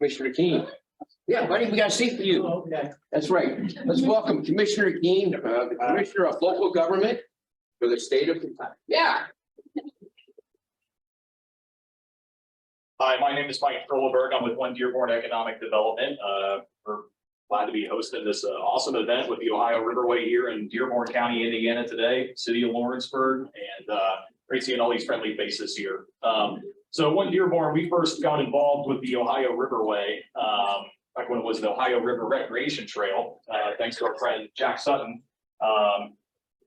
Commissioner Keene. Yeah, buddy, we got a seat for you. Okay. That's right. Let's welcome Commissioner Keene, the Commissioner of Local Government for the state of Kentucky. Yeah. Hi, my name is Mike Perleberg. I'm with Dearborn Economic Development. We're glad to be hosting this awesome event with the Ohio Riverway here in Dearborn County, Indiana today, city of Lawrenceburg, and great seeing all these friendly faces here. So Dearborn, we first got involved with the Ohio Riverway back when it was the Ohio River Recreation Trail, thanks to our friend Jack Sutton,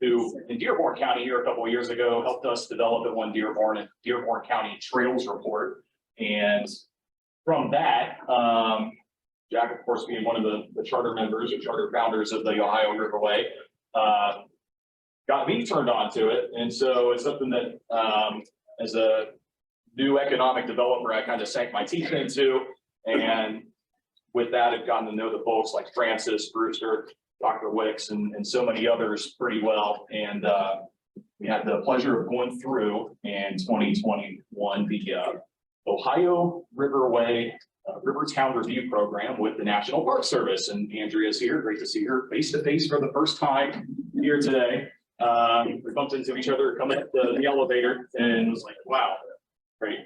who in Dearborn County here a couple of years ago helped us develop at Dearborn and Dearborn County Trails Report. And from that, Jack, of course, being one of the charter members or charter founders of the Ohio Riverway, got me turned on to it. And so it's something that as a new economic developer, I kind of sank my teeth into. And with that, I've gotten to know the folks like Francis, Brewster, Dr. Wicks, and so many others pretty well. And we had the pleasure of going through in 2021 the Ohio Riverway Rivertown Review Program with the National Park Service. And Andrea's here. Great to see her face to face for the first time here today. We bumped into each other coming up the elevator and was like, wow, great.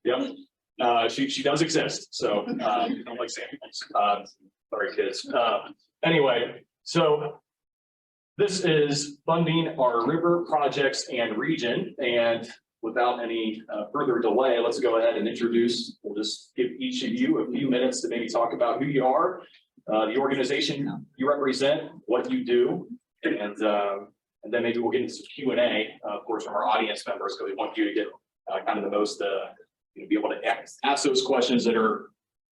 Yep. She does exist. So I don't like saying things. Sorry, kids. Anyway, so this is funding our river projects and region. And without any further delay, let's go ahead and introduce. We'll just give each of you a few minutes to maybe talk about who you are, the organization you represent, what you do, and then maybe we'll get into some Q&A, of course, from our audience members, because we want you to get kind of the most, be able to ask those questions that are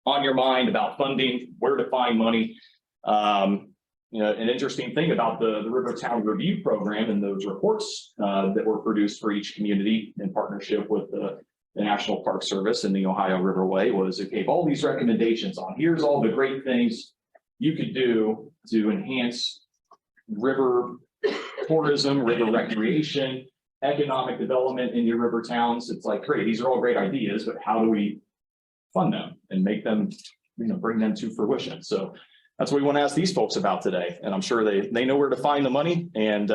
on your mind about funding, where to find money. An interesting thing about the Rivertown Review Program and those reports that were produced for each community in partnership with the National Park Service and the Ohio Riverway was it gave all these recommendations on here's all the great things you could do to enhance river tourism, river recreation, economic development in your river towns. It's like, great, these are all great ideas, but how do we fund them and make them, bring them to fruition? So that's what we want to ask these folks about today. And I'm sure they know where to find the money. And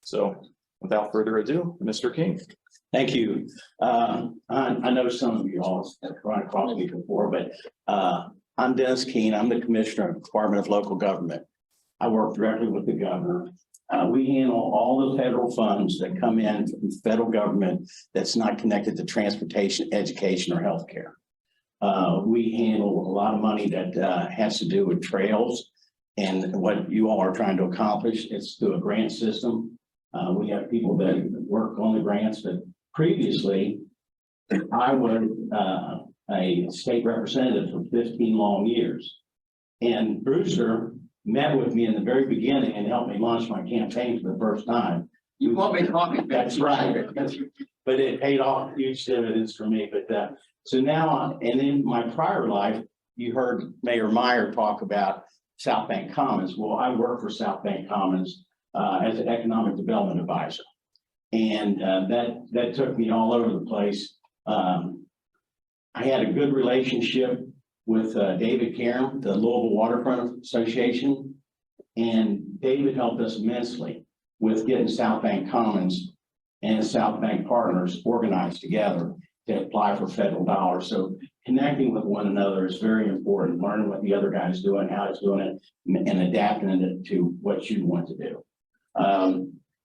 so without further ado, Mr. King. Thank you. I know some of you all have run across me before, but I'm Dennis Keene. I'm the Commissioner of the Department of Local Government. I work directly with the governor. We handle all the federal funds that come in from the federal government that's not connected to transportation, education, or healthcare. We handle a lot of money that has to do with trails and what you all are trying to accomplish. It's through a grant system. We have people that work on the grants, but previously I was a state representative for 15 long years. And Brewster met with me in the very beginning and helped me launch my campaign for the first time. You want me talking? That's right. But it paid off huge dividends for me. But so now, and in my prior life, you heard Mayor Meyer talk about South Bank Commons. Well, I work for South Bank Commons as an economic development advisor. And that took me all over the place. I had a good relationship with David Karam, the Louisville Waterfront Association. And David helped us immensely with getting South Bank Commons and South Bank partners organized together to apply for federal dollars. So connecting with one another is very important, learning what the other guy's doing, how he's doing it, and adapting it to what you want to do.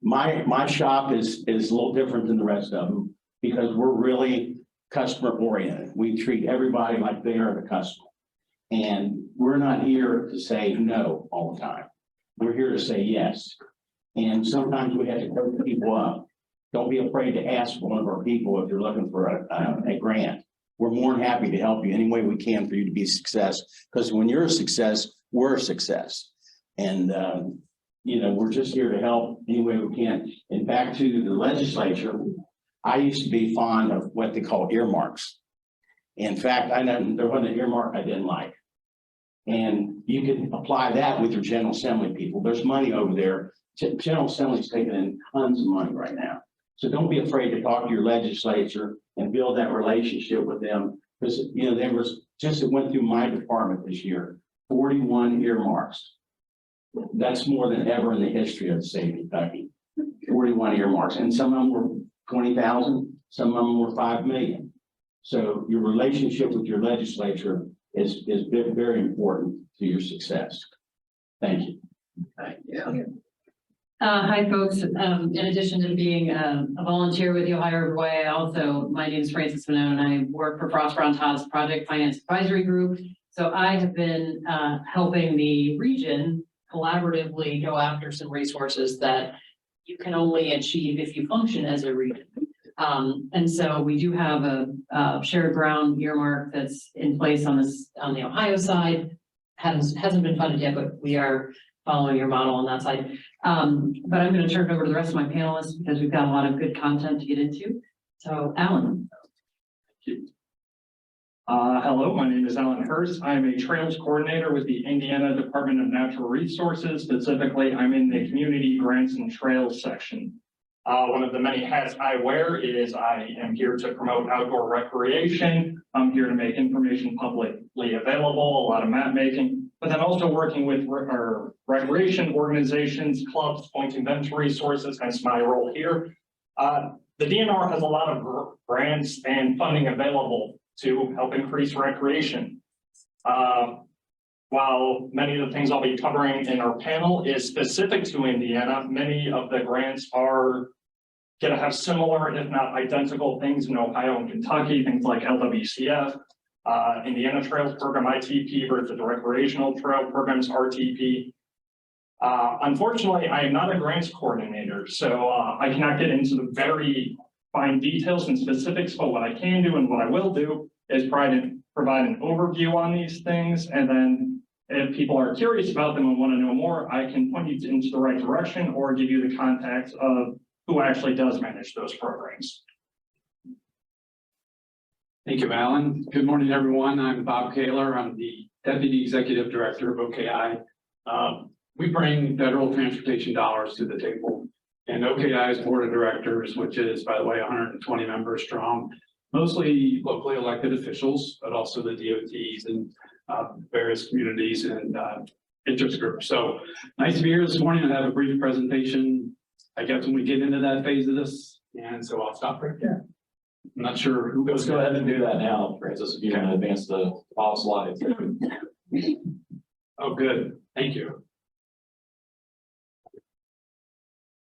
My shop is a little different than the rest of them because we're really customer oriented. We treat everybody like they are the customer. And we're not here to say no all the time. We're here to say yes. And sometimes we have to coach people up. Don't be afraid to ask one of our people if you're looking for a grant. We're more than happy to help you any way we can for you to be a success. Because when you're a success, we're a success. And we're just here to help any way we can. And back to the legislature, I used to be fond of what they call earmarks. In fact, I know there wasn't an earmark I didn't like. And you can apply that with your General Assembly people. There's money over there. General Assembly's taking in tons of money right now. So don't be afraid to talk to your legislature and build that relationship with them, Because, you know, there was, just it went through my department this year, 41 earmarks. That's more than ever in the history of the state of Kentucky. 41 earmarks, and some of them were 20,000, some of them were 5 million. So your relationship with your legislature is very important to your success. Thank you. Hi, folks. In addition to being a volunteer with the Ohio Riverway, my name is Francis Mennone, and I work for Frost Brown Todd's Project Finance Advisory Group. So I have been helping the region collaboratively go after some resources that you can only achieve if you function as a region. And so we do have a shared ground earmark that's in place on the Ohio side. Hasn't been funded yet, but we are following your model on that side. But I'm going to turn it over to the rest of my panelists because we've got a lot of good content to get into. So Alan. Hello, my name is Alan Hurst. I am a trails coordinator with the Indiana Department of Natural Resources. Specifically, I'm in the community grants and trails section. One of the many hats I wear is I am here to promote outdoor recreation. I'm here to make information publicly available, a lot of map making, but then also working with our recreation organizations, clubs, pointing them to resources, hence my role here. The DNR has a lot of grants and funding available to help increase recreation. While many of the things I'll be covering in our panel is specific to Indiana, many of the grants are going to have similar, if not identical things in Ohio and Kentucky, things like LWCF, Indiana Trails Program, ITP, versus the Recreational Trail Programs, RTP. Unfortunately, I am not a grants coordinator, so I cannot get into the very fine details and specifics, but what I can do and what I will do is provide an overview on these things. And then if people are curious about them and want to know more, I can point you into the right direction or give you the contacts of who actually does manage those programs. Thank you, Alan. Good morning, everyone. I'm Bob Koehler. I'm the Deputy Executive Director of OKI. We bring federal transportation dollars to the table, and OKI's Board of Directors, which is, by the way, 120 members strong, mostly locally elected officials, but also the DOTs and various communities and interest groups. So nice to be here this morning. I have a brief presentation, I guess, when we get into that phase of this, and so I'll stop right there. I'm not sure who goes. Let's go ahead and do that now, Francis, if you want to advance the all slides. Oh, good. Thank you.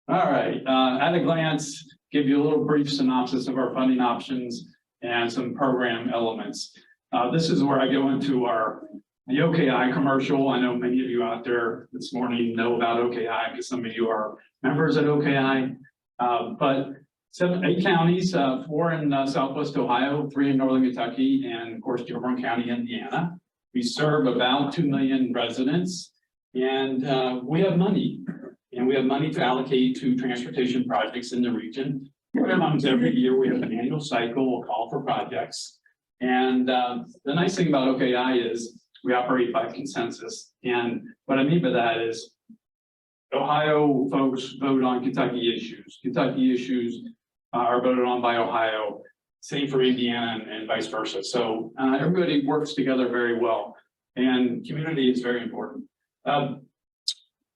All right. At a glance, give you a little brief synopsis of our funding options and some program elements. This is where I go into the OKI commercial. I know many of you out there this morning know about OKI because some of you are members at OKI, but 8 counties, 4 in Southwest Ohio, 3 in Northern Kentucky, and of course, Dearborn County, Indiana. We serve about 2 million residents, and we have money. And we have money to allocate to transportation projects in the region. Sometimes every year we have an annual cycle, we'll call for projects. And the nice thing about OKI is we operate by consensus. And what I mean by that is Ohio folks vote on Kentucky issues. Kentucky issues are voted on by Ohio. Same for Indiana and vice versa. So everybody works together very well. And community is very important.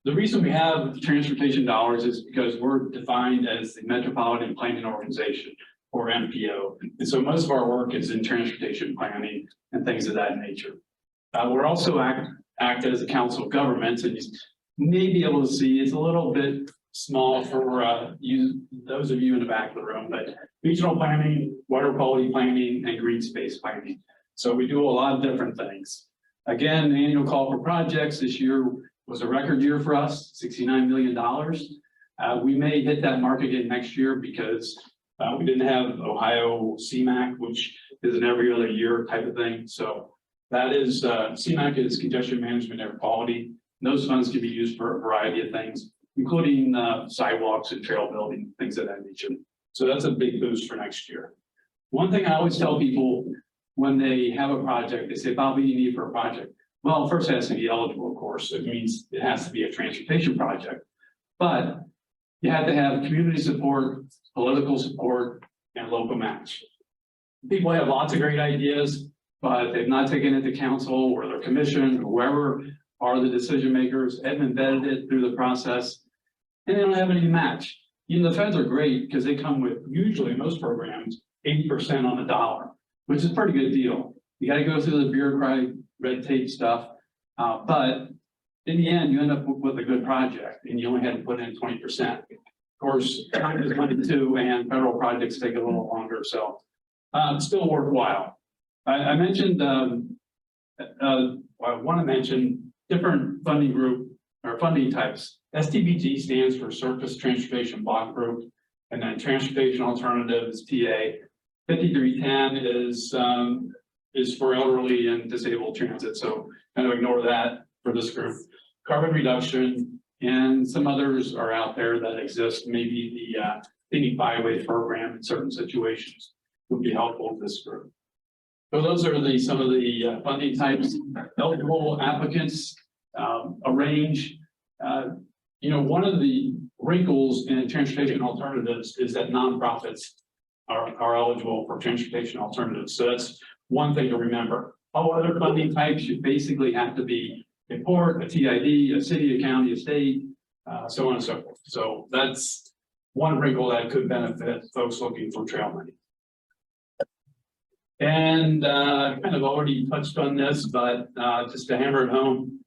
The reason we have transportation dollars is because we're defined as the Metropolitan Planning Organization, or MPO. And so most of our work is in transportation planning and things of that nature. We're also act as a council of governments, and you may be able to see it's a little bit small for those of you in the back of the room, but regional planning, water quality planning, and green space planning. So we do a lot of different things. Again, the annual call for projects this year was a record year for us, $69 million. We may hit that mark again next year because we didn't have Ohio CMAQ, which is an every other year type of thing. So that is, CMAQ is congestion management air quality. Those funds can be used for a variety of things, including sidewalks and trail building, things of that nature. So that's a big boost for next year. One thing I always tell people when they have a project, they say, Bob, what do you need for a project? Well, first it has to be eligible, of course. It means it has to be a transportation project, but you have to have community support, political support, and local match. People have lots of great ideas, but they've not taken it to council or their commission, or whoever are the decision makers, haven't embedded it through the process, and they don't have any match. You know, the feds are great because they come with, usually most programs, 80% on the dollar, which is a pretty good deal. You got to go through the bureaucratic red tape stuff, but in the end, you end up with a good project, and you only had to put in 20%. Of course, time is money too, and federal projects take a little longer, so it's still worthwhile. I mentioned, I want to mention different funding group or funding types. STBG stands for Surface Transportation Block Group, and then Transportation Alternatives, TA. 5310 is for elderly and disabled transit, so kind of ignore that for this group. Carbon reduction and some others are out there that exist. Maybe the thinking byway program in certain situations would be helpful to this group. So those are some of the funding types. Eligible applicants, a range. You know, one of the wrinkles in transportation alternatives is that nonprofits are eligible for transportation alternatives. So that's one thing to remember. All other funding types, you basically have to be a port, a TID, a city, a county, a state, so on and so forth. So that's one wrinkle that could benefit folks looking for trail money. And kind of already touched on this, but just to hammer it home,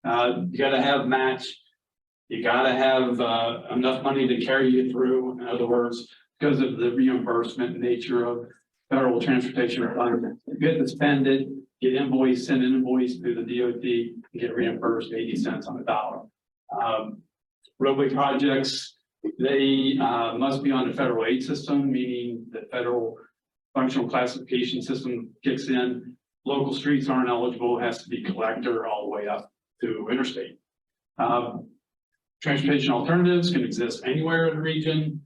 you got to have match. You got to have enough money to carry you through. In other words, because of the reimbursement nature of federal transportation fund, you get to spend it, get invoice, send an invoice through the DOT, and get reimbursed 80 cents on the dollar. Roadway projects, they must be on the federal aid system, meaning the federal functional classification system kicks in. Local streets aren't eligible, it has to be collector all the way up to interstate. Transportation alternatives can exist anywhere in the region.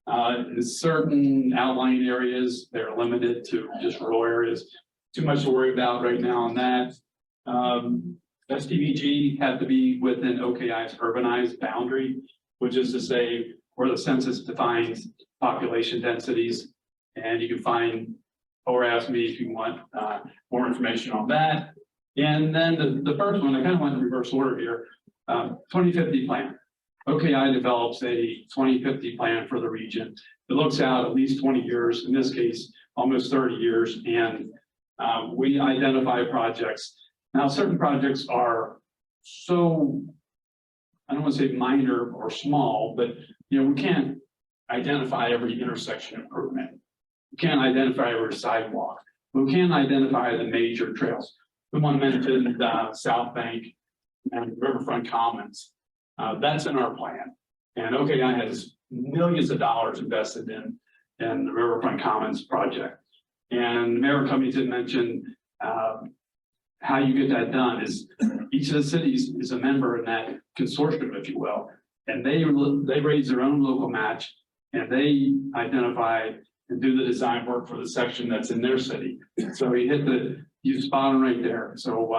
In certain outlying areas, they're limited to just rural areas. Too much to worry about right now on that. STBG had to be within OKI's urbanized boundary, which is to say where the census defines population densities. And you can find, or ask me if you want more information on that. And then the first one, I kind of went in reverse order here, 2050 plan. OKI develops a 2050 plan for the region. It looks out at least 20 years, in this case, almost 30 years. And we identify projects. Now, certain projects are so, I don't want to say minor or small, but you know, we can't identify every intersection improvement. We can't identify every sidewalk. We can't identify the major trails. We want to mention South Bank and Riverfront Commons. That's in our plan. And OKI has millions of dollars invested in the Riverfront Commons project. And Mayor Covington mentioned how you get that done is each of the cities is a member in that consortium, if you will, and they raise their own local match and they identify and do the design work for the section that's in their city. So you spot them right there. So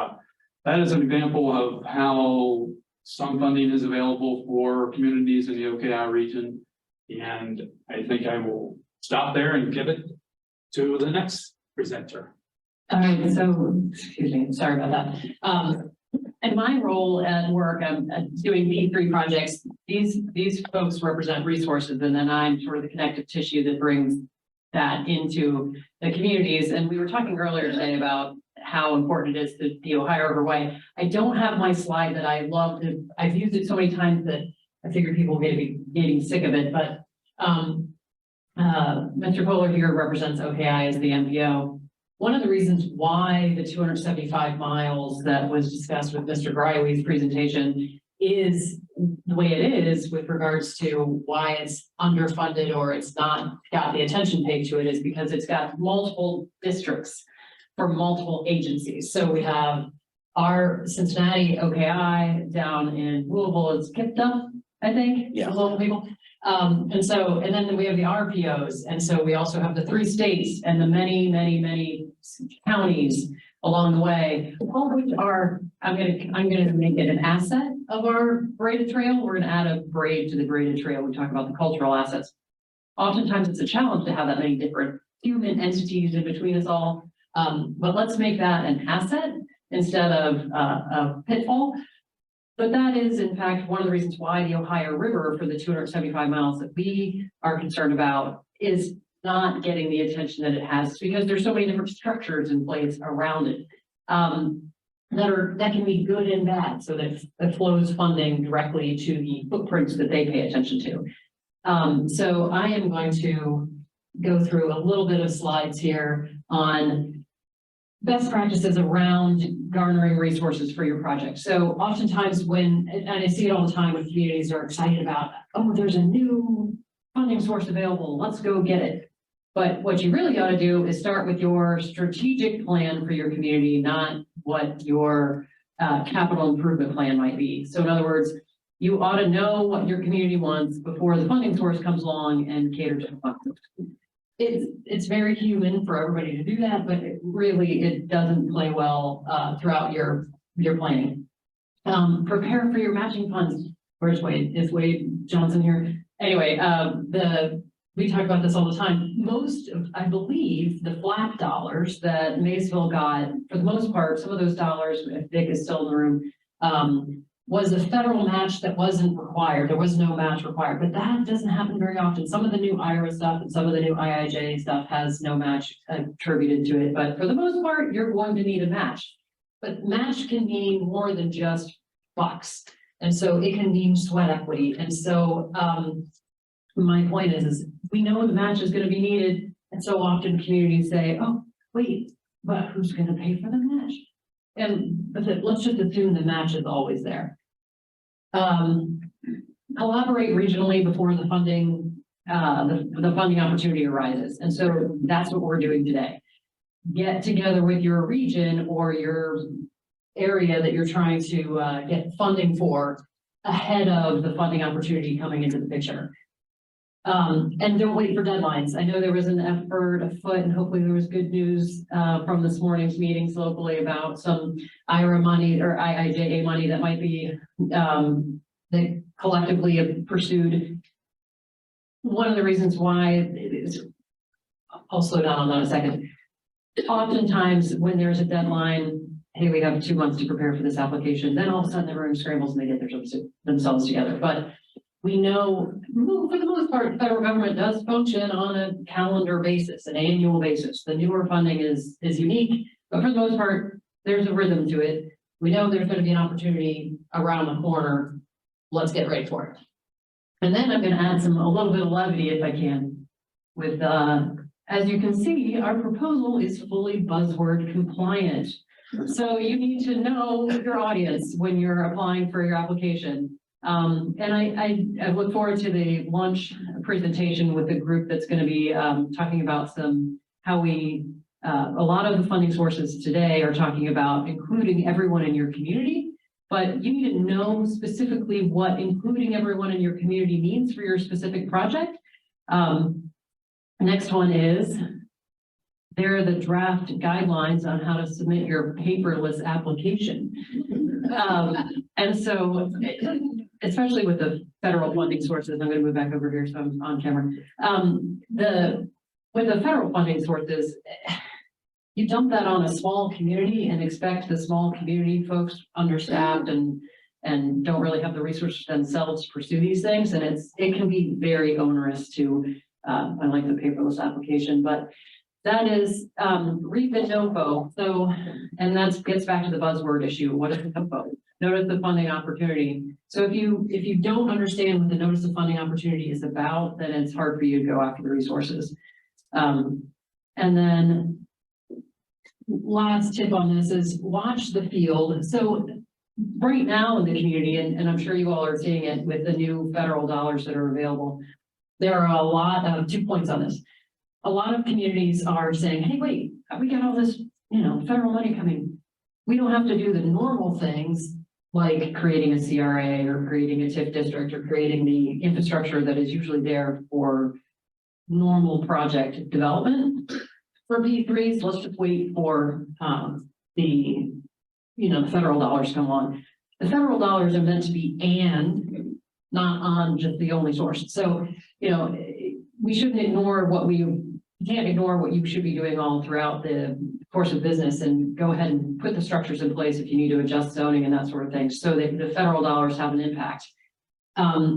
that is an example of how some funding is available for communities in the OKI region. And I think I will stop there and give it to the next presenter. All right, so, excuse me, sorry about that. And my role at work, I'm doing P3 projects. These folks represent resources, and then I'm sort of the connective tissue that brings that into the communities. And we were talking earlier today about how important it is to the Ohio Riverway. I don't have my slide that I love to, I've used it so many times that I figured people may be getting sick of it, but Mr. Koehler here represents OKI as the MPO. One of the reasons why the 275 miles that was discussed with Mr. Greiwe's presentation is the way it is with regards to why it's underfunded or it's not got the attention paid to it is because it's got multiple districts for multiple agencies. So we have our Cincinnati OKI down in Louisville, it's KIPTA, I think, Yeah. the local people. And then we have the RPOs. And so we also have the 3 states and the many counties along the way, all of which are, I'm gonna make it an asset of our braided trail. We're gonna add a braid to the braided trail. We talk about the cultural assets. Oftentimes it's a challenge to have that many different human entities in between us all. But let's make that an asset instead of a pitfall. But that is in fact one of the reasons why the Ohio River for the 275 miles that we are concerned about is not getting the attention that it has, because there's so many different structures in place around it. That can be good and bad, so that it flows funding directly to the footprints that they pay attention to. So I am going to go through a little bit of slides here on best practices around garnering resources for your project. So oftentimes when, and I see it all the time when communities are excited about, oh, there's a new funding source available, let's go get it. But what you really got to do is start with your strategic plan for your community, not what your capital improvement plan might be. So in other words, you ought to know what your community wants before the funding source comes along and caters to the funding. It's very human for everybody to do that, but it doesn't play well throughout your planning. Prepare for your matching funds. Where's Wade? Is Wade Johnson here? Anyway, we talk about this all the time. Most of, I believe, the flat dollars that Maysville got, for the most part, some of those dollars, if Vic is still in the room, was a federal match that wasn't required. There was no match required, but that doesn't happen very often. Some of the new IRA stuff and some of the new IIJ stuff has no match attributed to it, but for the most part, you're going to need a match. But match can mean more than just bucks. And so it can mean sweat equity. And so my point is we know the match is going to be needed. And so often communities say, oh, wait, but who's going to pay for the match? And let's just assume the match is always there. Collaborate regionally before the funding, the funding opportunity arises. And so that's what we're doing today. Get together with your region or your area that you're trying to get funding for ahead of the funding opportunity coming into the picture. And don't wait for deadlines. I know there was an effort afoot, and hopefully there was good news from this morning's meetings locally about some IRA money or IIJA money that might be that collectively have pursued. One of the reasons why it is, I'll slow down on that a second. Oftentimes when there's a deadline, hey, we have 2 months to prepare for this application, then all of a sudden everyone scrambles and they get themselves together. But we know, for the most part, the federal government does function on a calendar basis, an annual basis. The newer funding is unique, but for the most part, there's a rhythm to it. We know there's going to be an opportunity around the corner. Let's get ready for it. And then I'm going to add a little bit of levity if I can. With, as you can see, our proposal is fully buzzword compliant. So you need to know your audience when you're applying for your application. And I look forward to the lunch presentation with the group that's going to be talking about how we, a lot of the funding sources today are talking about including everyone in your community, but you need to know specifically what including everyone in your community means for your specific project. Next one is, there are the draft guidelines on how to submit your paperless application. And so, especially with the federal funding sources, I'm going to move back over here so I'm on camera. With the federal funding sources, you dump that on a small community and expect the small community folks understaffed and don't really have the resources themselves to pursue these things. And it can be very onerous to, I like the paperless application, but that is reap and NOFO. So, and that gets back to the buzzword issue. What is the NOFO? Notice the funding opportunity. So if you don't understand what the notice of funding opportunity is about, then it's hard for you to go after the resources. And then last tip on this is watch the field. So right now in the community, and I'm sure you all are seeing it with the new federal dollars that are available, there are a lot of 2 points on this. A lot of communities are saying, hey, wait, we got all this, federal money coming. We don't have to do the normal things like creating a CRA or creating a TIF district or creating the infrastructure that is usually there for normal project development. For P3s, let's just wait for the federal dollars to come on. The federal dollars are meant to be and not on just the only source. So, we shouldn't ignore what we you can't ignore what you should be doing all throughout the course of business and go ahead and put the structures in place if you need to adjust zoning and that sort of thing, so that the federal dollars have an impact.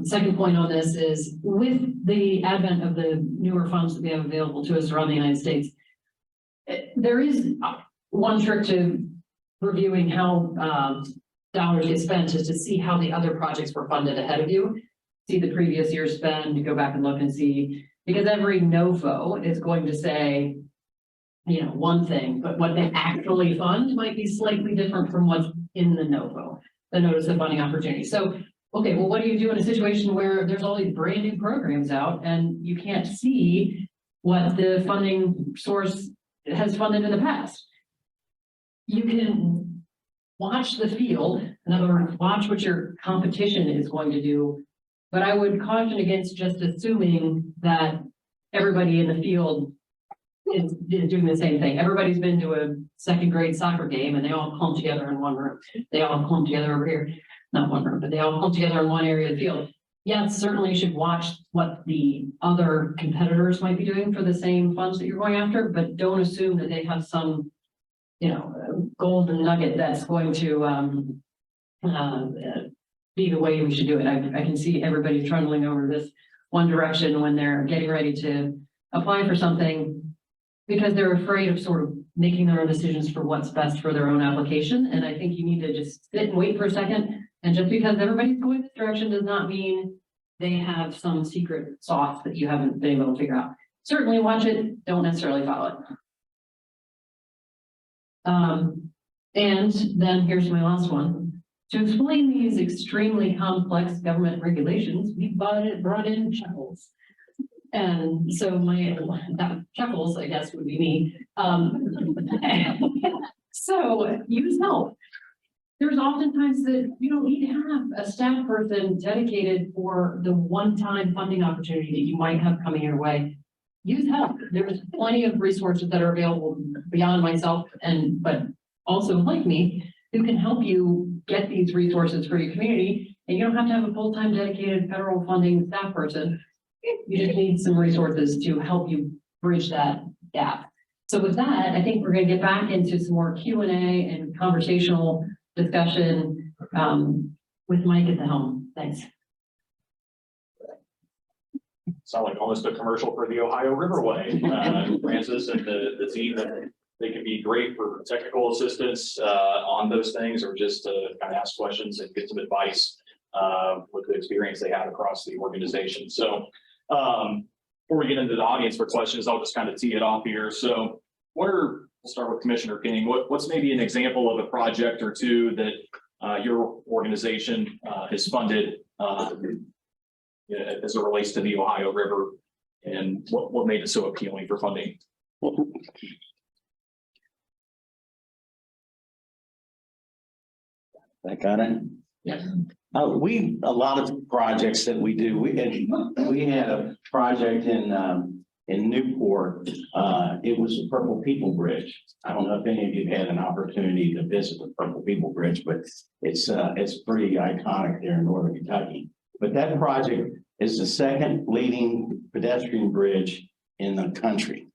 Second point on this is with the advent of the newer funds that we have available to us around the United States, there is one trick to reviewing how dollars get spent is to see how the other projects were funded ahead of you. See the previous year's spend, go back and look and see, because every NOFO is going to say, you know, one thing, but what they actually fund might be slightly different from what's in the NOFO, the Notice of Funding Opportunity. So, okay, well, what do you do in a situation where there's all these brand new programs out and you can't see what the funding source has funded in the past? You can watch the field, in other words, watch what your competition is going to do. But I would caution against just assuming that everybody in the field is doing the same thing. Everybody's been to a second grade soccer game and they all clump together in one room. They all clump together over here, not one room, but they all clump together in one area of the field. Yeah, certainly you should watch what the other competitors might be doing for the same funds that you're going after, but don't assume that they have some, you know, golden nugget that's going to be the way we should do it. I can see everybody trundling over this one direction when they're getting ready to apply for something because they're afraid of sort of making their own decisions for what's best for their own application. And I think you need to just sit and wait for a second. And just because everybody's going this direction does not mean they have some secret sauce that you haven't been able to figure out. Certainly watch it, don't necessarily follow it. And then here's my last one. To explain these extremely complex government regulations, we brought in Chuckles. And so Chuckles, I guess, would be me. So use help. There's oftentimes that you don't need to have a staff person dedicated for the one-time funding opportunity that you might have coming your way. Use help. There's plenty of resources that are available beyond myself but also like me, who can help you get these resources for your community. And you don't have to have a full-time dedicated federal funding staff person. You just need some resources to help you bridge that gap. So with that, I think we're going to get back into some more Q&A and conversational discussion with Mike at the helm. Thanks. Sound like almost a commercial for the Ohio Riverway. Francis and the team, that they can be great for technical assistance on those things, or just to kind of ask questions and get some advice with the experience they have across the organization. So before we get into the audience for questions, I'll just kind of tee it off here. So we'll start with Commissioner Keene. What's maybe an example of a project or two that your organization has funded as it relates to the Ohio River, and what made it so appealing for funding? I got it. Yeah. A lot of projects that we do. We had a project in Newport. It was the Purple People Bridge. I don't know if any of you had an opportunity to visit the Purple People Bridge, but it's pretty iconic there in northern Kentucky. But that project is the second leading pedestrian bridge in the country.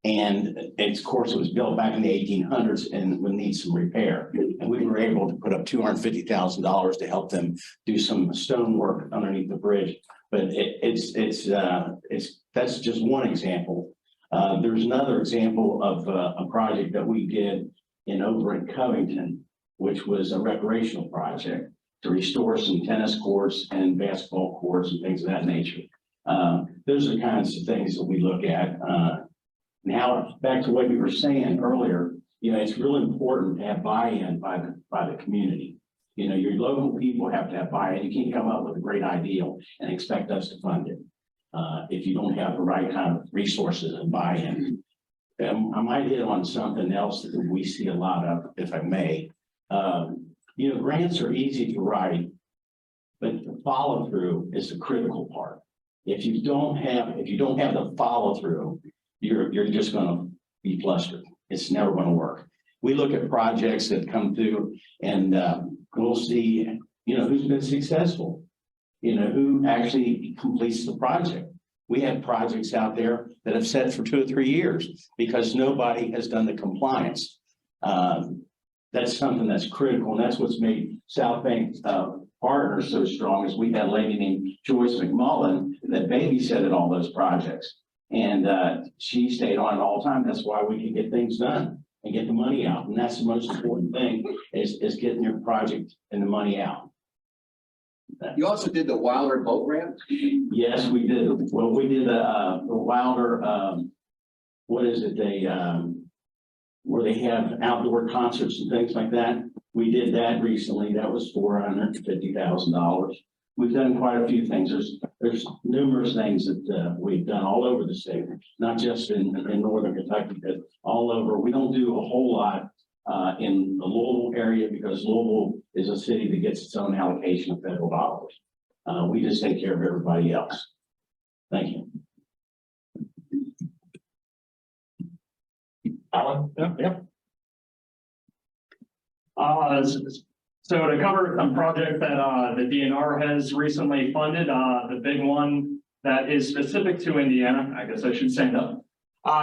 And of course, it was built back in the 1800s and would need some repair. And we were able to put up $250,000 to help them do some stonework underneath the bridge. But that's just one example. There's another example of a project that we did over in Covington, which was a recreational project to restore some tennis courts and basketball courts and things of that nature. Those are the kinds of things that we look at. Now, back to what you were saying earlier, it's really important to have buy-in by the community. Your local people have to have buy-in. You can't come up with a great ideal and expect us to fund it if you don't have the right kind of resources and buy-in. I might hit on something else that we see a lot of, if I may. Grants are easy to write, but the follow-through is the critical part. If you don't have the follow-through, you're just going to be flustered. It's never going to work. We look at projects that come through and we'll see, who's been successful, who actually completes the project. We have projects out there that have sat for 2 or 3 years because nobody has done the compliance. That's something that's critical, and that's what's made South Bank Partners so strong. Is we had a lady named Joyce McMullen that babysitted all those projects, and she stayed on it all the time. That's why we can get things done and get the money out, and that's the most important thing is getting your project and the money out. You also did the Wilder boat ramp? Yes, we did. Well, we did the Wilder, what is it? They, where they have outdoor concerts and things like that. We did that recently. That was $450,000. We've done quite a few things. There's numerous things that we've done all over the state, not just in Northern Kentucky, but all over. We don't do a whole lot in the Louisville area because Louisville is a city that gets its own allocation of federal dollars. We just take care of everybody else. Thank you. Alan? Yeah. So to cover some projects that the DNR has recently funded, the big one that is specific to Indiana, I guess I should stand up,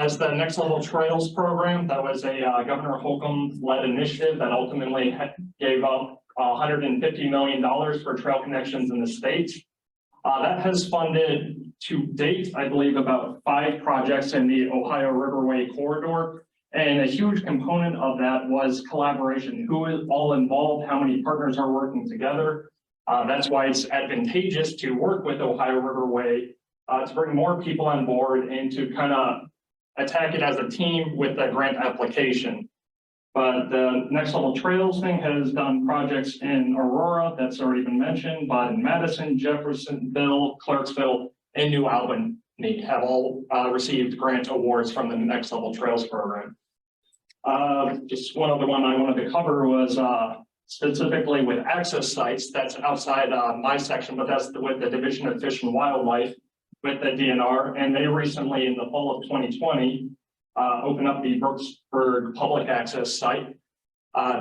is the Next Level Trails program. That was a Governor Holcomb-led initiative that ultimately gave up $150 million for trail connections in the state. That has funded to date, I believe, about 5 projects in the Ohio Riverway corridor. And a huge component of that was collaboration. Who is all involved? How many partners are working together? That's why it's advantageous to work with Ohio Riverway to bring more people on board and to kind of attack it as a team with the grant application. But the Next Level Trails thing has done projects in Aurora, that's already been mentioned, but in Madison, Jeffersonville, Clarksville, and New Albany have all received grant awards from the Next Level Trails program. Just one other one I wanted to cover was specifically with access sites. That's outside my section, but that's with the Division of Fish and Wildlife with the DNR. And they recently, in the fall of 2020, opened up the Brooksburg public access site.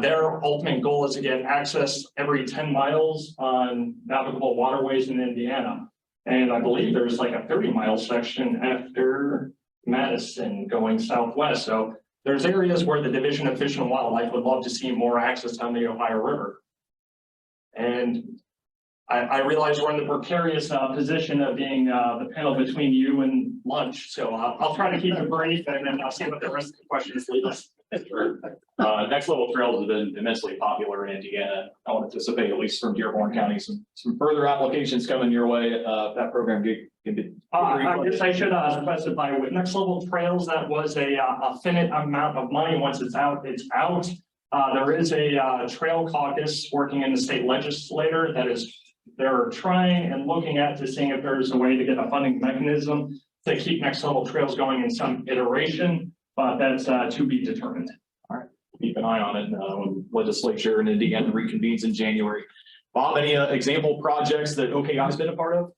Their ultimate goal is to get access every 10 miles on navigable waterways in Indiana. And I believe there's like a 30-mile section after Madison going southwest. So there's areas where the Division of Fish and Wildlife would love to see more access on the Ohio River. And I realize we're in the precarious position of being the panel between you and lunch. So I'll try to keep it brief and then I'll see what the rest of the questions lead us. Sure. Next Level Trails has been immensely popular in Indiana. I would anticipate, at least from Dearborn County, some further applications coming your way. That program can be. I guess I should specify with Next Level Trails, that was a finite amount of money. Once it's out, it's out. There is a trail caucus working in the state legislature that is, they're trying and looking at to seeing if there's a way to get a funding mechanism to keep Next Level Trails going in some iteration. But that's to be determined. All right, keep an eye on it when legislature in Indiana reconvenes in January. Bob, any example projects that OKI's been a part of?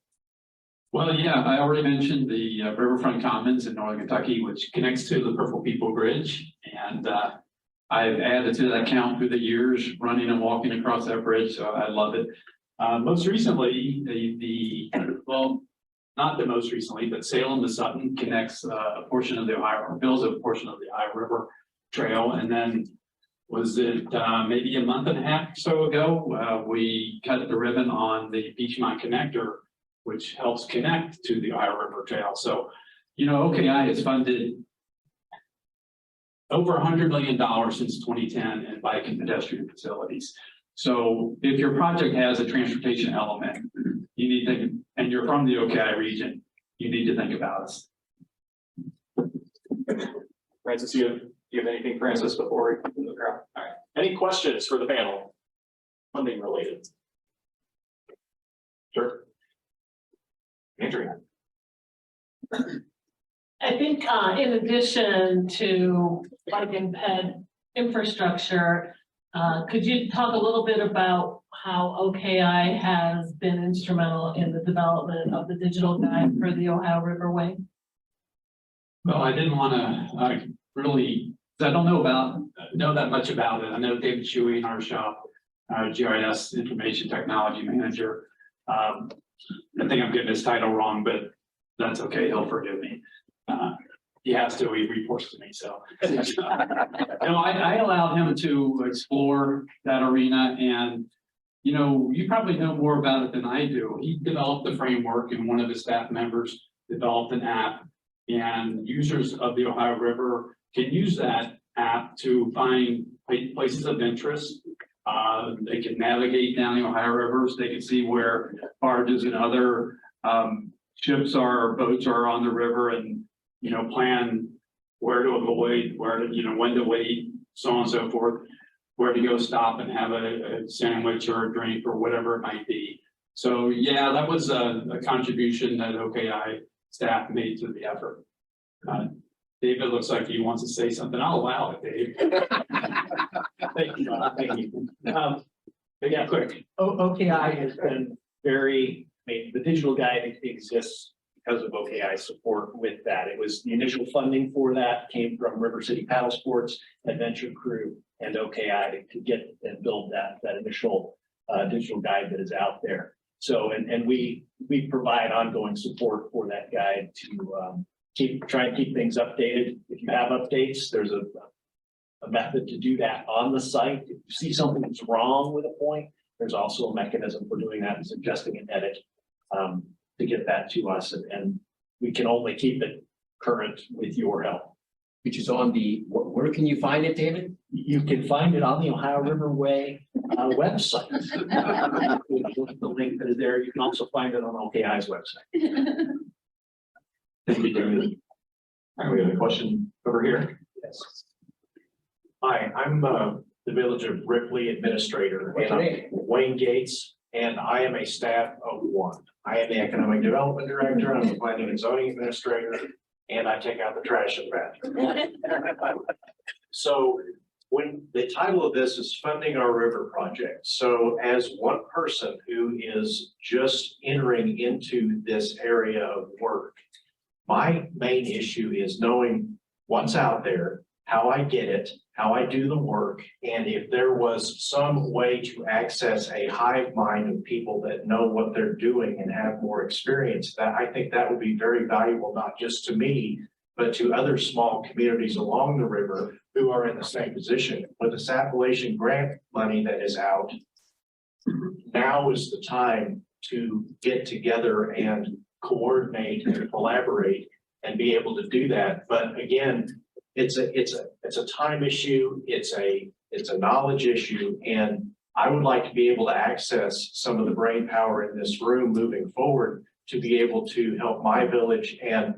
Well, yeah, I already mentioned the Riverfront Commons in Northern Kentucky, which connects to the Purple People Bridge. And I've added to that count through the years, running and walking across that bridge, so I love it. Most recently, well, not the most recently, but Salem to Sutton connects a portion of the Ohio, or builds a portion of the Ohio River Trail. And then was it maybe a month and a half or so ago, we cut the ribbon on the Beachmont Connector, which helps connect to the Ohio River Trail. So, you know, OKI has funded over $100 million since 2010 in bike and pedestrian facilities. So if your project has a transportation element, you need to, and you're from the OKI region, you need to think about us. Francis, do you have anything, Francis, before we come to the crowd? All right. Any questions for the panel? Funding related. Sure. Andrea. I think in addition to bike and ped infrastructure, could you talk a little bit about how OKI has been instrumental in the development of the digital guide for the Ohio Riverway? Well, I didn't want to really, I don't know that much about it. I know David Shuey in our shop, our GIS information technology manager. I think I'm getting his title wrong, but that's okay, he'll forgive me. He has to, he reports to me, so. I allowed him to explore that arena and, you probably know more about it than I do. He developed the framework and one of his staff members developed an app, and users of the Ohio River can use that app to find places of interest. They can navigate down the Ohio rivers. They can see where barges and other ships or boats are on the river, and plan where to avoid, where to when to wait, so on and so forth, where to go stop and have a sandwich or a drink or whatever it might be. So yeah, that was a contribution that OKI staff made to the effort. David looks like he wants to say something. I'll allow it, Dave. Thank you. Thank you. But yeah, quick. OKI has been very, the digital guide exists because of OKI support with that. It was the initial funding for that came from River City Paddle Sports, Adventure Crew, and OKI to get and build that initial digital guide that is out there. So, and we provide ongoing support for that guide to try and keep things updated. If you have updates, there's a method to do that on the site. If you see something that's wrong with a point, there's also a mechanism for doing that and suggesting an edit to get that to us. And we can only keep it current with your help. Which is on where can you find it, David? You can find it on the Ohio Riverway website. The link that is there. You can also find it on OKI's website. Thank you, David. All right, we have a question over here. Yes. Hi, I'm the Village of Ripley Administrator, What's and your I'm name? Wayne Gates, and I am a staff of one. I am the Economic Development Director, I'm the Planning and Zoning Administrator, and I take out the trash in the bathroom. So when the title of this is Funding Our River Project. So as one person who is just entering into this area of work, my main issue is knowing what's out there, how I get it, how I do the work, and if there was some way to access a hive mind of people that know what they're doing and have more experience, that I think that would be very valuable, not just to me, but to other small communities along the river who are in the same position. With this Appalachian grant money that is out, now is the time to get together and coordinate and collaborate and be able to do that. But again, it's a time issue, it's a knowledge issue, and I would like to be able to access some of the brain power in this room moving forward to be able to help my village and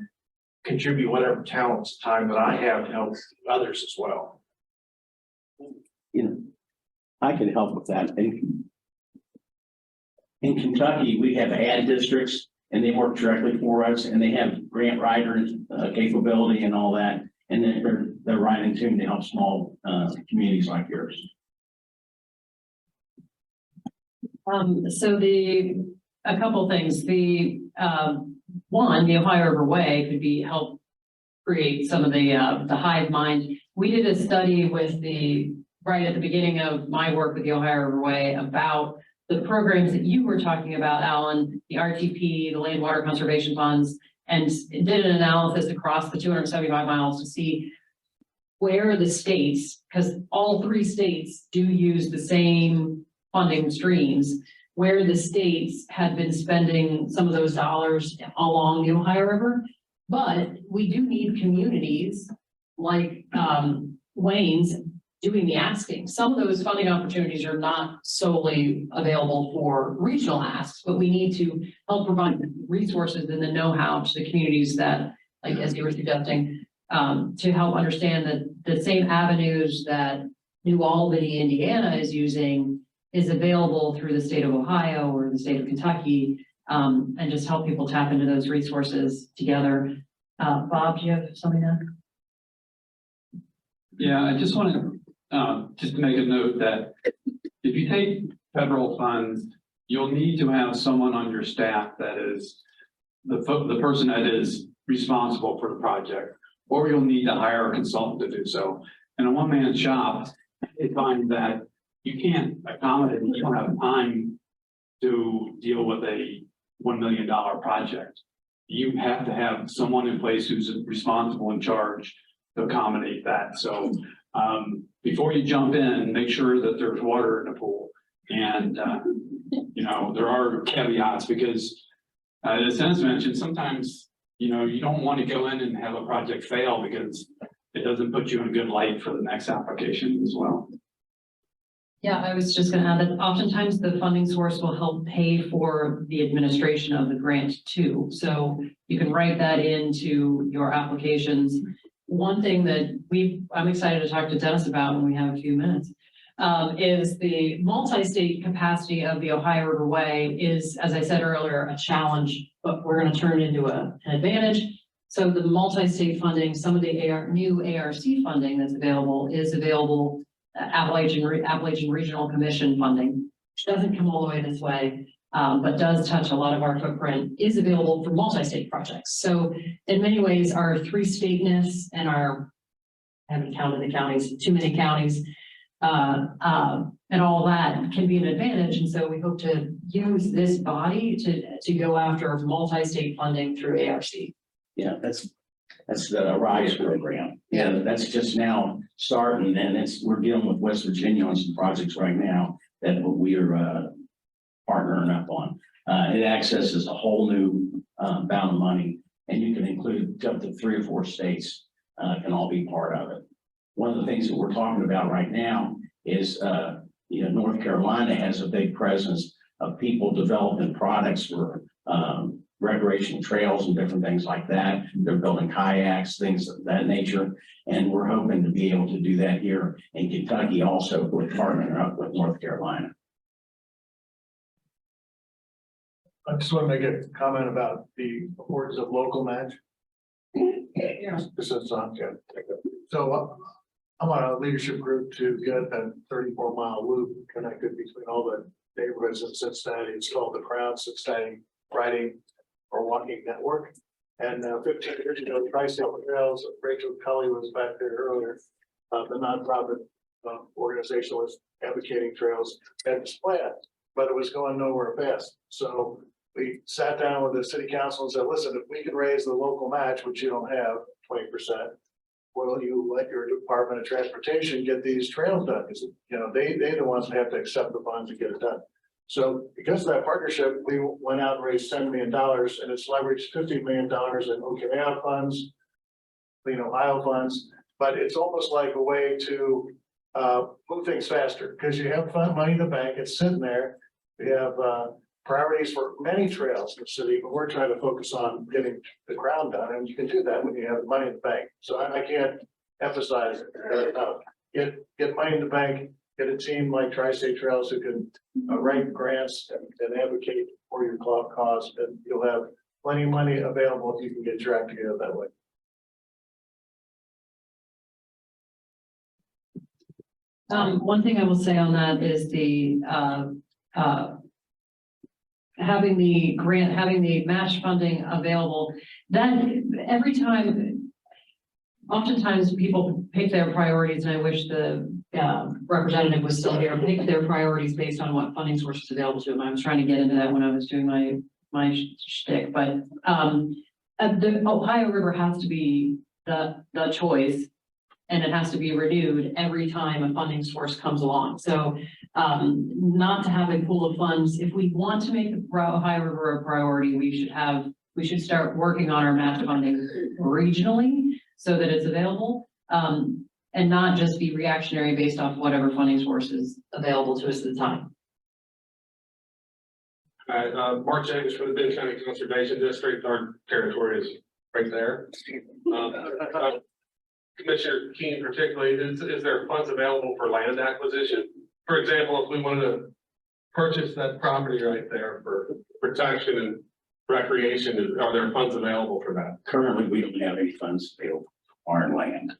contribute whatever talents, time that I have to help others as well. I can help with that. In Kentucky, we have ad districts and they work directly for us, and they have grant writers capability and all that. And then they're right in tune to help small communities like yours. So a couple things. One, the Ohio Riverway could help create some of the hive mind. We did a study right at the beginning of my work with the Ohio Riverway about the programs that you were talking about, Alan, the RTP, the Land Water Conservation Funds, and did an analysis across the 275 miles to see where the states, because all three states do use the same funding streams, where the states had been spending some of those dollars along the Ohio River. But we do need communities like Wayne's doing the asking. Some of those funding opportunities are not solely available for regional asks, but we need to help provide resources and the know-how to the communities that, like as you were suggesting, to help understand that the same avenues that New Albany, Indiana is using is available through the state of Ohio or the state of Kentucky, and just help people tap into those resources together. Bob, do you have something to add? Yeah, I just want to just make a note that if you take federal funds, you'll need to have someone on your staff that is the person that is responsible for the project, or you'll need to hire a consultant to do so. In a one-man shop, you find that you can't accommodate, you don't have time to deal with a $1 million project. you have to have someone in place who's responsible in charge to accommodate that. So before you jump in, make sure that there's water in the pool. And, you know, there are caveats because as Dennis mentioned, sometimes, you know, you don't want to go in and have a project fail because it doesn't put you in a good light for the next application as well. Yeah, I was just gonna add that oftentimes the funding source will help pay for the administration of the grant too. So you can write that into your applications. One thing that I'm excited to talk to Dennis about when we have a few minutes, is the multi-state capacity of the Ohio River Way is, as I said earlier, a challenge, but we're gonna turn it into an advantage. So the multi-state funding, some of the new ARC funding that's available is available. Appalachian Regional Commission funding, which doesn't come all the way this way, but does touch a lot of our footprint, is available for multi-state projects. So in many ways, our three-stateness and I haven't counted the counties, too many counties, and all that can be an advantage. And so we hope to use this body to go after multi-state funding through ARC. Yeah, that's the RISE program. Yeah, that's just now starting, and we're dealing with West Virginia on some projects right now that we are partnering up on. It accesses a whole new bound of money, and you can include up to 3 or 4 states can all be part of it. One of the things that we're talking about right now is, you know, North Carolina has a big presence of people developing products for recreational trails and different things like that. They're building kayaks, things of that nature. And we're hoping to be able to do that here in Kentucky also with partnering up with North Carolina. I just want to make a comment about the importance of local match. Yeah. This is good. So I'm on a leadership group to get a 34-mile loop connected between all the neighborhoods in Cincinnati. It's called the Crown Cincinnati Riding or Walking Network. And 15 years ago, Tri-State Trails, Rachel Cully was back there earlier. The nonprofit organization was advocating trails at this plan, but it was going nowhere fast. So we sat down with the city council and said, listen, if we can raise the local match, which you don't have 20%, will you let your Department of Transportation get these trails done? Because, you know, they're the ones that have to accept the funds to get it done. So because of that partnership, we went out and raised $10 million, and it's leveraged $50 million in OKI funds, Clean Ohio funds, but it's almost like a way to move things faster because you have money in the bank, it's sitting there. We have priorities for many trails in the city, but we're trying to focus on getting the ground done, and you can do that when you have the money in the bank. So I can't emphasize it enough. Get money in the bank. Get a team like Tri-State Trails who can write grants and advocate for your cause, and you'll have plenty of money available if you can get your act together that way. One thing I will say on that is the having the match funding available. That every time, oftentimes people pick their priorities, and I wish the representative was still here, pick their priorities based on what funding sources available to them. I was trying to get into that when I was doing my shtick, but the Ohio River has to be the choice, and it has to be renewed every time a funding source comes along. So not to have a pool of funds, if we want to make the Ohio River a priority, we should start working on our match funding regionally so that it's available. And not just be reactionary based off whatever funding source is available to us at the time. Mark James for the Benton County Conservation District. Our territory is right there. Commissioner Keene particularly, is there funds available for land acquisition? For example, if we wanted to purchase that property right there for protection and recreation, are there funds available for that? Currently, we don't have any funds available for our land.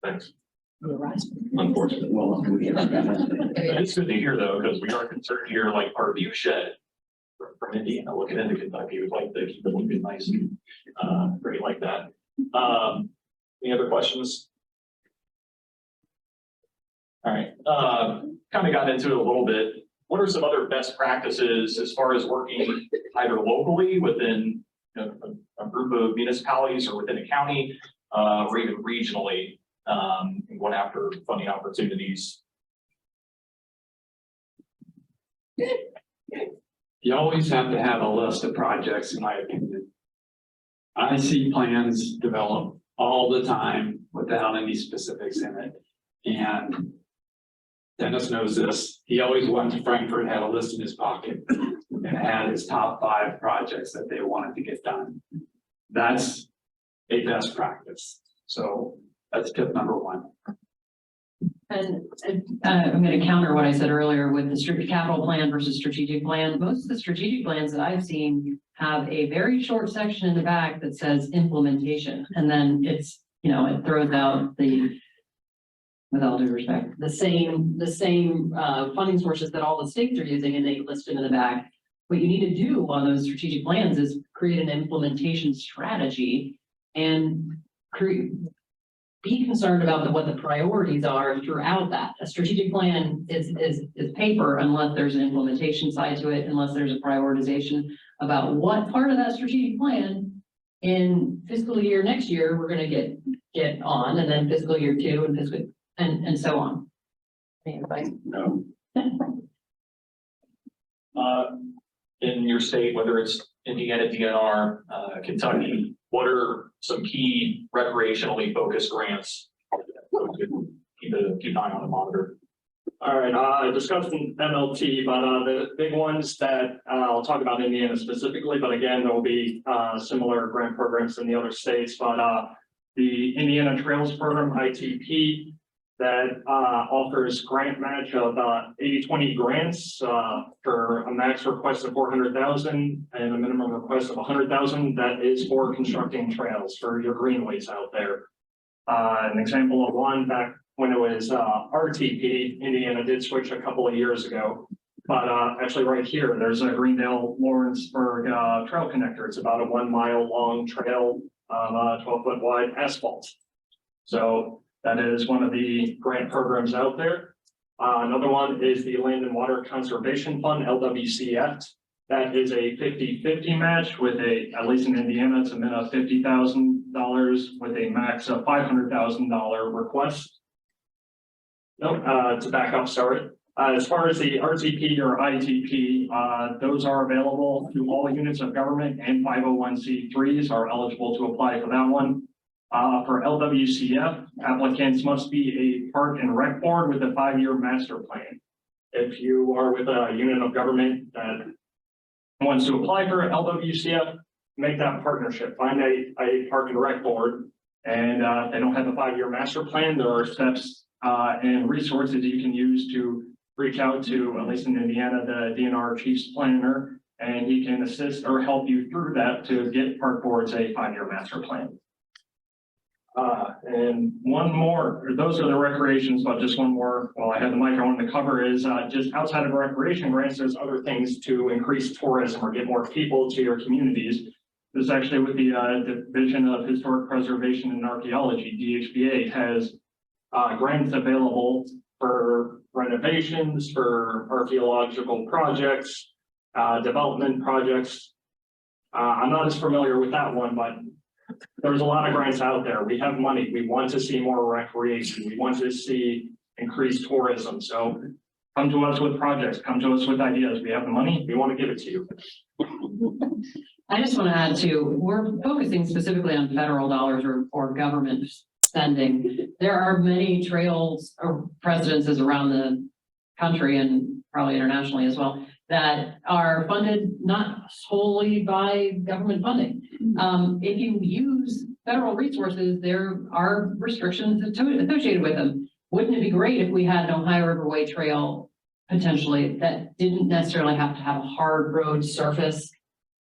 Thanks. Unfortunately. Well, It's good to hear though, because we are concerned here, like our view shed from Indiana looking into Kentucky, we'd like to keep it looking nice and great like that. Any other questions? All right, kind of got into it a little bit. what are some other best practices as far as working either locally within a group of municipalities or within a county, or even regionally, and going after funding opportunities? You always have to have a list of projects, in my opinion. I see plans develop all the time without any specifics in it. And Dennis knows this. He always went to Frankfurt, had a list in his pocket and had his top 5 projects that they wanted to get done. That's a best practice. So that's tip number 1. And I'm going to counter what I said earlier with the capital plan versus strategic plan. Most of the strategic plans that I've seen have a very short section in the back that says implementation. And then it's, it throws out the, with all due respect, the same funding sources that all the states are using, and they list them in the back. What you need to do on those strategic plans is create an implementation strategy and be concerned about what the priorities are throughout that. A strategic plan is paper unless there's an implementation side to it, unless there's a prioritization about what part of that strategic plan in fiscal year next year we're going to get on, and then fiscal year 2 and fiscal and so on. No. In your state, whether it's Indiana, DNR, Kentucky, what are some key recreationally focused grants? Keep an eye on the monitor. All right, discussing MLT, but the big ones that I'll talk about Indiana specifically, but again, there will be similar grant programs in the other states, but the Indiana Trails Program, ITP, that offers grant match of 80-20 grants for a max request of 400,000 and a minimum request of 100,000. That is for constructing trails for your greenways out there. An example of one back when it was RTP, Indiana did switch a couple of years ago. But actually right here, there's a Greendale-Lawrenceburg trail connector. It's about a 1 mile long trail of 12-foot wide asphalt. So that is one of the grant programs out there. Another one is the Land and Water Conservation Fund, LWCF. That is a 50-50 match with at least in Indiana, it's a min of $50,000 with a max of $500,000 request. To back up, sorry. As far as the RTP or ITP, those are available to all units of government, and 501c3s are eligible to apply for that one. For LWCF, applicants must be a park and rec board with a 5-year master plan. If you are with a unit of government that wants to apply for LWCF, make that partnership. Find a park and rec board, and if they don't have a 5-year master plan, there are steps and resources you can use to reach out to, at least in Indiana, the DNR chief's planner, and he can assist or help you through that to get park boards a 5-year master plan. And one more, those are the recreations, but just one more while I have the mic I wanted to cover is just outside of recreation grants, there's other things to increase tourism or get more people to your communities. This is actually with the Division of Historic Preservation and Archaeology, DHPA, has grants available for renovations, for archaeological projects, development projects. I'm not as familiar with that one, but there's a lot of grants out there. We have money. We want to see more recreation. We want to see increased tourism. So come to us with projects, come to us with ideas. We have the money. We want to give it to you. I just want to add to, we're focusing specifically on federal dollars or government spending. There are many trails or presidences around the country and probably internationally as well that are funded not solely by government funding. If you use federal resources, there are restrictions associated with them. Wouldn't it be great if we had an Ohio Riverway Trail potentially that didn't necessarily have to have a hard road surface,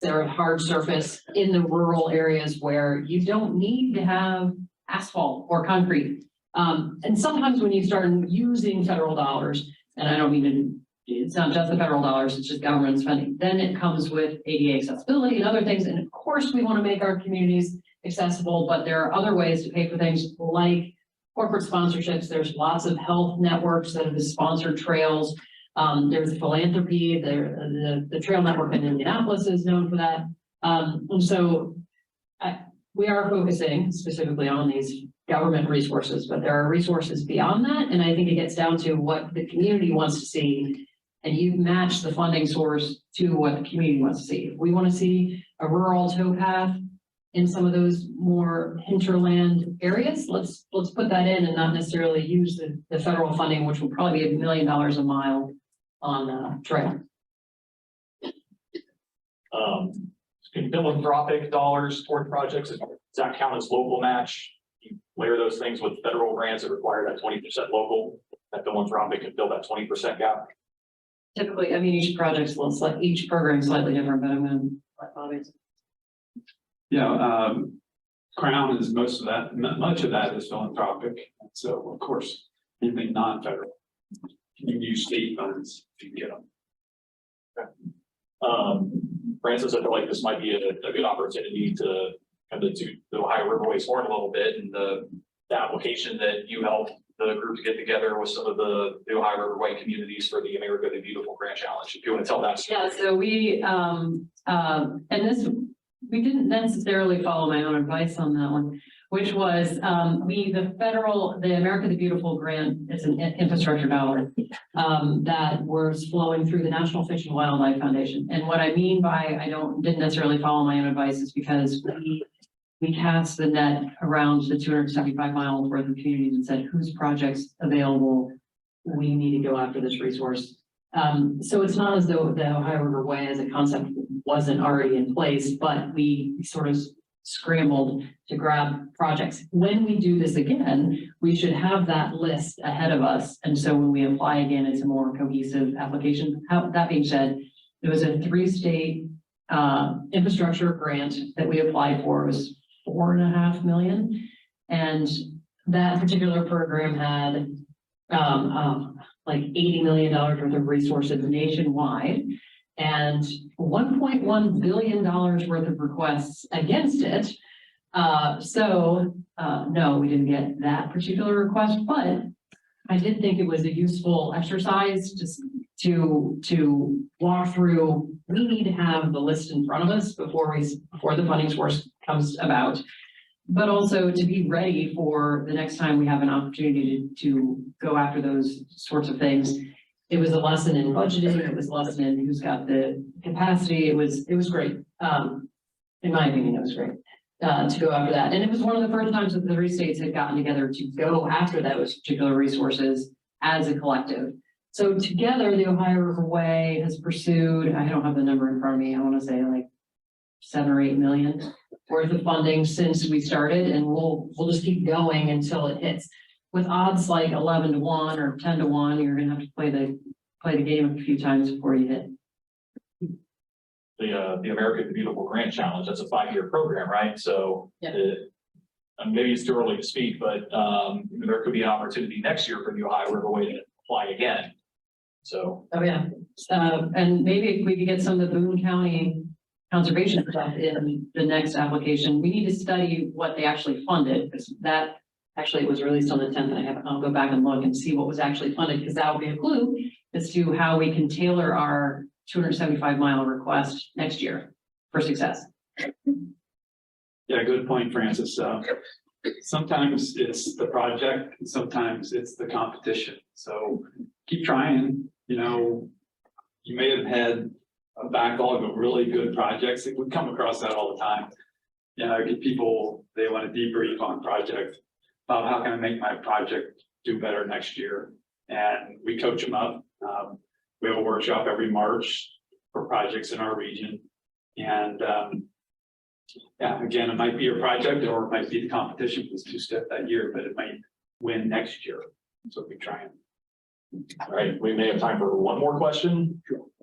or a hard surface in the rural areas where you don't need to have asphalt or concrete. And sometimes when you start using federal dollars, and I don't mean to, it's not just the federal dollars, it's just government spending. Then it comes with ADA accessibility and other things. And of course, we want to make our communities accessible, but there are other ways to pay for things like corporate sponsorships. There's lots of health networks that have sponsored trails. There's philanthropy, the trail network in Indianapolis is known for that. And so we are focusing specifically on these government resources, but there are resources beyond that. And I think it gets down to what the community wants to see. And you match the funding source to what the community wants to see. If we want to see a rural towpath in some of those more hinterland areas, let's put that in and not necessarily use the federal funding, which will probably be $1 million a mile on trail. Can philanthropic dollars toward projects, does that count as local match? You layer those things with federal grants that require that 20% local, that philanthropic can fill that 20% gap. Typically, I mean, each project's each program is slightly different, but I'm going to. Yeah, Crown is most of that, much of that is philanthropic. And so, of course, anything non-federal, you can use state funds if you can get them. Francis, I feel like this might be a good opportunity to kind of to the Ohio Riverway's horn a little bit, and the application that you helped the group to get together with some of the Ohio Riverway communities for the America the Beautiful Grant Challenge. If you want to tell that story. Yeah, so we, we didn't necessarily follow my own advice on that one, which was, the America the Beautiful grant is an infrastructure dollar that was flowing through the National Fish and Wildlife Foundation. And what I mean by didn't necessarily follow my own advice is because we cast the net around the 275 miles worth of communities and said, whose projects available? We need to go after this resource. So it's not as though the Ohio Riverway as a concept wasn't already in place, but we sort of scrambled to grab projects. When we do this again, we should have that list ahead of us. And so when we apply again, it's a more cohesive application. That being said, there was a 3-state infrastructure grant that we applied for. It was $4.5 million. And that particular program had like $80 million worth of resources nationwide and $1.1 billion worth of requests against it. No, we didn't get that particular request, but I did think it was a useful exercise just to walk through. We need to have the list in front of us before the funding source comes about, but also to be ready for the next time we have an opportunity to go after those sorts of things. It was a lesson in budgeting. It was a lesson in who's got the capacity. It was great. In my opinion, it was great to go after that. And it was one of the first times that the 3 states had gotten together to go after those particular resources as a collective. So together, the Ohio Riverway has pursued, I don't have the number in front of me, I want to say like 7 or 8 million worth of funding since we started, and we'll just keep going until it hits. With odds like 11 to 1 or 10 to 1, you're going to have to play the game a few times before you hit. The America the Beautiful Grant Challenge, that's a 5-year program, right? So yeah. Maybe it's too early to speak, but there could be an opportunity next year for the Ohio Riverway to apply again. So. Oh yeah, and maybe if we could get some of the Boone County conservation stuff in the next application. We need to study what they actually funded, because that actually was released on the 10th. And I'll go back and look and see what was actually funded, because that will be a clue as to how we can tailor our 275-mile request next year for success. Yeah, good point, Francis. Sometimes it's the project, and sometimes it's the competition. So keep trying. You know, you may have had a backlog of really good projects. We come across that all the time. You know, get people, they want to debrief on project about how can I make my project do better next year. And we coach them up. We have a workshop every March for projects in our region. And yeah, again, it might be your project or it might be the competition was 2-step that year, but it might win next year. So we try. All right, we may have time for one more question.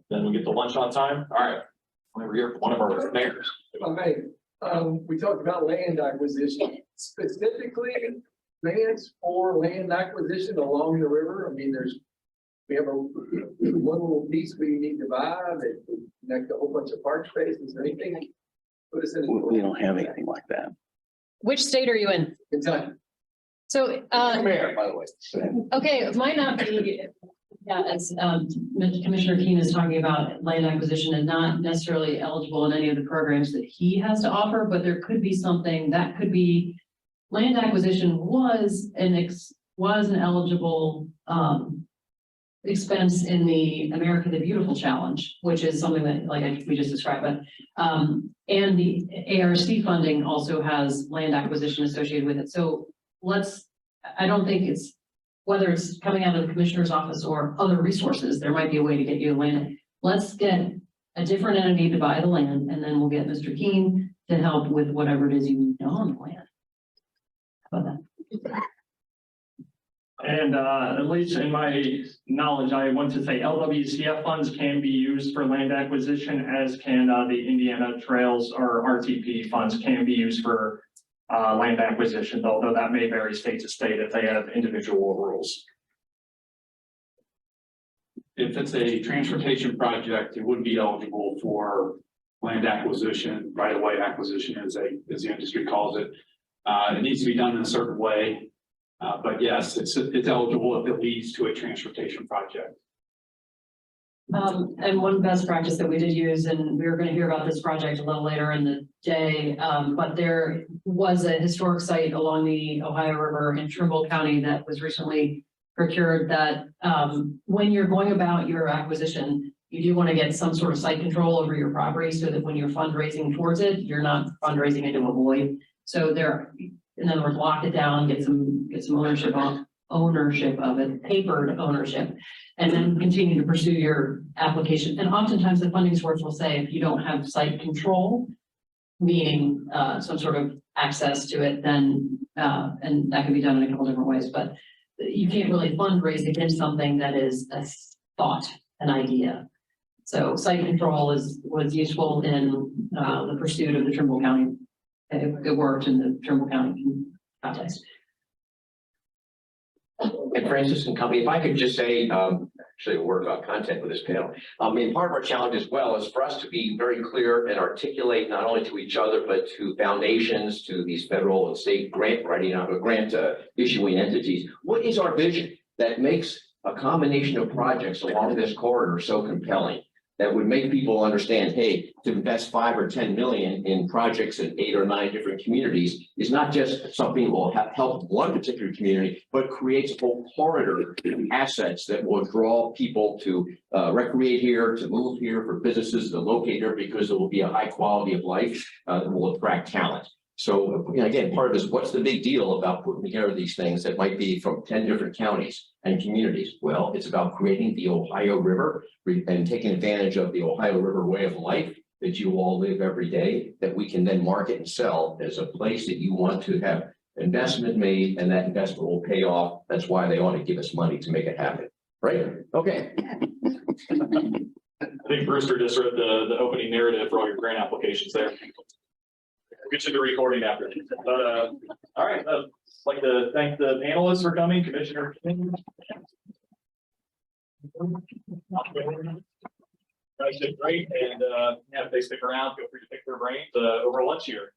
Then we get to lunch on time. All right, we're here for one of our mayors. Okay, we talked about land acquisition, specifically grants for land acquisition along the river. I mean, we have one little piece we need to buy that would connect a whole bunch of park spaces. Or anything put us in. We don't have anything like that. Which state are you in? Kentucky. So, Mayor, by the way. okay, it might not be Yeah, as Commissioner Keene is talking about land acquisition and not necessarily eligible in any of the programs that he has to offer, but there could be something that could be land acquisition was an eligible expense in the America the Beautiful Challenge, which is something that we just described, but and the ARC funding also has land acquisition associated with it. So I don't think it's whether it's coming out of the commissioner's office or other resources, there might be a way to get you land. Let's get a different entity to buy the land, and then we'll get Mr. Keene to help with whatever it is you need on the land. How about that? And at least in my knowledge, I want to say LWCF funds can be used for land acquisition, as can the Indiana Trails or RTP funds can be used for land acquisition, although that may vary state to state if they have individual rules. If it's a transportation project, it would be eligible for land acquisition, right-of-way acquisition, as the industry calls it. It needs to be done in a certain way. But yes, it's eligible if it leads to a transportation project. And one best practice that we did use, and we were going to hear about this project a little later in the day, but there was a historic site along the Ohio River in Trimble County that was recently procured that when you're going about your acquisition, you do want to get some sort of site control over your property so that when you're fundraising towards it, you're not fundraising into a void. So there, in other words, lock it down, get some ownership of it, papered ownership, and then continue to pursue your application. And oftentimes the funding source will say, if you don't have site control, meaning some sort of access to it, then, and that can be done in a couple different ways, but you can't really fundraise against something that is a thought, an idea. So site control was useful in the pursuit of the Trimble County. It worked in the Trimble County context. And Francis and company, if I could just say, actually a word about content with this panel. I mean, part of our challenge as well is for us to be very clear and articulate not only to each other, but to foundations, to these federal and state grant writing, grant issuing entities. What is our vision that makes a combination of projects along this corridor so compelling? That would make people understand, hey, to invest 5 or 10 million in projects in 8 or 9 different communities is not just something that will help one particular community, but creates a whole corridor of assets that will draw people to recreate here, to move here, for businesses to locate here, because there will be a high quality of life that will attract talent. So again, part of this, what's the big deal about putting together these things that might be from 10 different counties and communities? Well, it's about creating the Ohio River and taking advantage of the Ohio River way of life that you all live every day, that we can then market and sell as a place that you want to have investment made, and that investment will pay off. That's why they ought to give us money to make it happen. Right? Okay. I think Brewster just wrote the opening narrative for all your grant applications there. Get you the recording after. But all right, I'd like to thank the panelists for coming, Commissioner King. Guys did great, and yeah, if they stick around, feel free to pick their brains over lunch here.